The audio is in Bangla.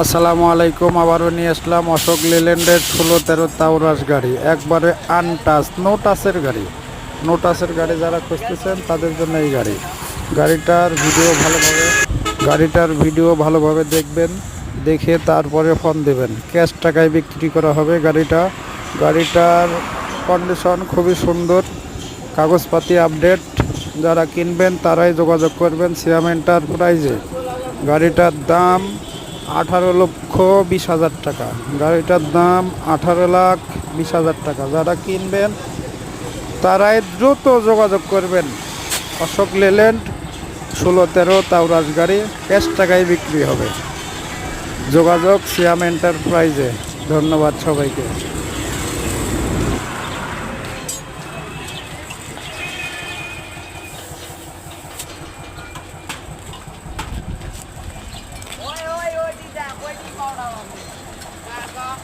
আসসালামু আলাইকুম। আবারও নিয়ে আসলাম অশোক লেল্যান্ডের 16-13 তাওরাস গাড়ি, একবারে আনটাচ, নো টাচের গাড়ি যারা খুঁজতেছেন তাদের জন্য এই গাড়িটার ভিডিও ভালোভাবে দেখবেন, দেখে তারপরে ফোন দেবেন। ক্যাশ টাকায় বিক্রি করা হবে গাড়িটার কন্ডিশন খুবই সুন্দর, কাগজপাতি আপডেট। যারা কিনবেন তারাই যোগাযোগ করবেন সিয়াম এন্টারপ্রাইজে। গাড়িটার দাম 18,20,000 টাকা। গাড়িটার দাম 18,20,000 টাকা। যারা কিনবেন তারাই দ্রুত যোগাযোগ করবেন। অশোক লেল্যান্ড 16-13 তাওরাস গাড়ি ক্যাশ টাকায় বিক্রি হবে। যোগাযোগ সিয়াম এন্টারপ্রাইজে। ধন্যবাদ সবাইকে। Ôi ôi ôi đi ra quay đi con đâu. Ra con.